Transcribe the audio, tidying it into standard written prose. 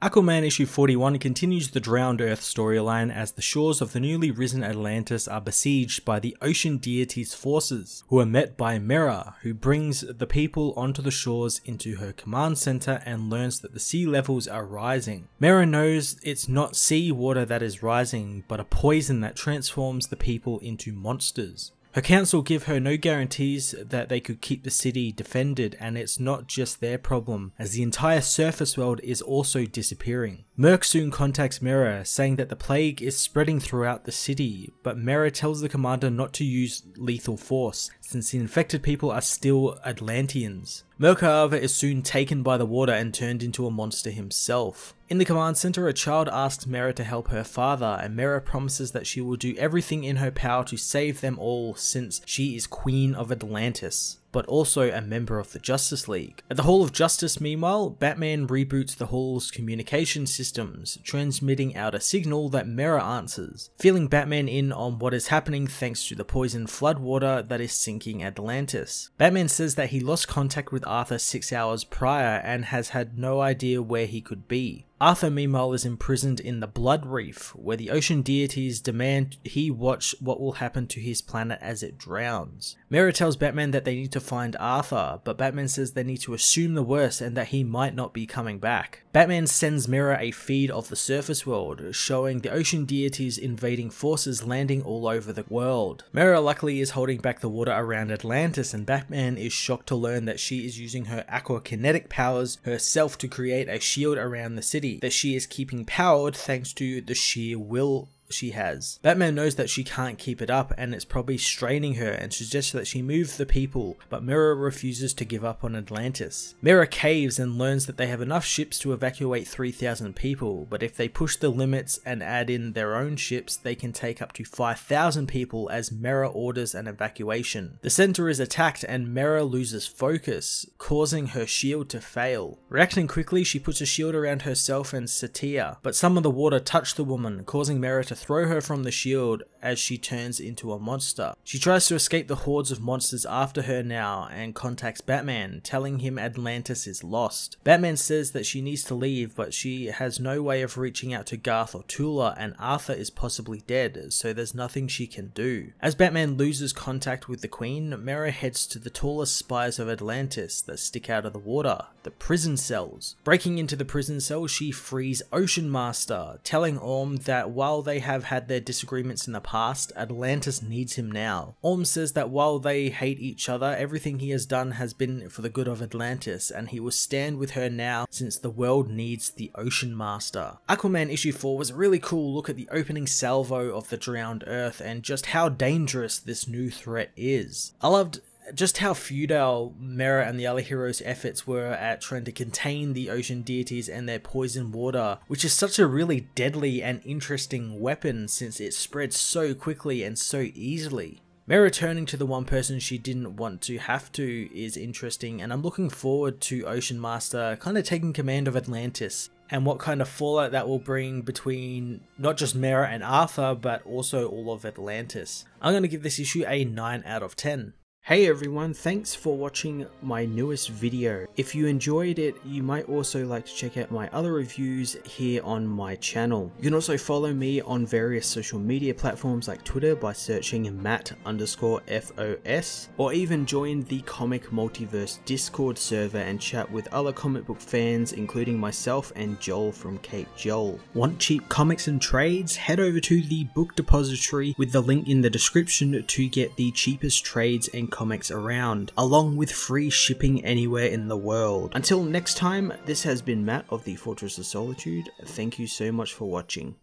Aquaman issue 41 continues the Drowned Earth storyline as the shores of the newly risen Atlantis are besieged by the Ocean Deities forces, who are met by Mera, who brings the people onto the shores into her command center and learns that the sea levels are rising. Mera knows it's not sea water that is rising, but a poison that transforms the people into monsters. Her council give her no guarantees that they could keep the city defended, and it's not just their problem, as the entire surface world is also disappearing. Merc soon contacts Mera, saying that the plague is spreading throughout the city, but Mera tells the commander not to use lethal force, since the infected people are still Atlanteans. Merc, however, is soon taken by the water and turned into a monster himself. In the command center, a child asks Mera to help her father, and Mera promises that she will do everything in her power to save them all, since she is Queen of Atlantis, but also a member of the Justice League. At the Hall of Justice, meanwhile, Batman reboots the Hall's communication systems, transmitting out a signal that Mera answers, filling Batman in on what is happening thanks to the poisoned floodwater that is sinking Atlantis. Batman says that he lost contact with Arthur 6 hours prior and has had no idea where he could be. Arthur, meanwhile, is imprisoned in the Blood Reef, where the Ocean Deities demand he watch what will happen to his planet as it drowns. Mera tells Batman that they need to find Arthur, but Batman says they need to assume the worst and that he might not be coming back. Batman sends Mera a feed of the surface world, showing the Ocean Deities invading forces landing all over the world. Mera luckily is holding back the water around Atlantis, and Batman is shocked to learn that she is using her aquakinetic powers herself to create a shield around the city that she is keeping powered thanks to the sheer will she has. Batman knows that she can't keep it up and it's probably straining her, and suggests that she move the people, but Mera refuses to give up on Atlantis. Mera caves and learns that they have enough ships to evacuate 3,000 people, but if they push the limits and add in their own ships, they can take up to 5,000 people as Mera orders an evacuation. The center is attacked and Mera loses focus, causing her shield to fail. Reacting quickly, she puts a shield around herself and Satya, but some of the water touch the woman, causing Mera to throw her from the shield as she turns into a monster. She tries to escape the hordes of monsters after her now and contacts Batman, telling him Atlantis is lost. Batman says that she needs to leave, but she has no way of reaching out to Garth or Tula, and Arthur is possibly dead, so there's nothing she can do. As Batman loses contact with the Queen, Mera heads to the tallest spires of Atlantis that stick out of the water, the prison cells. Breaking into the prison cell, she frees Ocean Master, telling Orm that while they have had their disagreements in the past, Atlantis needs him now. Orm says that while they hate each other, everything he has done has been for the good of Atlantis, and he will stand with her now since the world needs the Ocean Master. Aquaman issue 4 was a really cool look at the opening salvo of the Drowned Earth and just how dangerous this new threat is. I loved just how futile Mera and the other heroes' efforts were at trying to contain the Ocean Deities and their poison water, which is such a really deadly and interesting weapon since it spreads so quickly and so easily. Mera turning to the one person she didn't want to have to is interesting, and I'm looking forward to Ocean Master kind of taking command of Atlantis, and what kind of fallout that will bring between not just Mera and Arthur, but also all of Atlantis. I'm going to give this issue a 9 out of 10. Hey everyone, thanks for watching my newest video. If you enjoyed it, you might also like to check out my other reviews here on my channel. You can also follow me on various social media platforms like Twitter by searching Matt_FOS, or even join the Comic Multiverse Discord server and chat with other comic book fans, including myself and Joel from Cape Joel. Want cheap comics and trades? Head over to the book depository with the link in the description to get the cheapest trades and comics around, along with free shipping anywhere in the world. Until next time, this has been Matt of the Fortress of Solitude. Thank you so much for watching.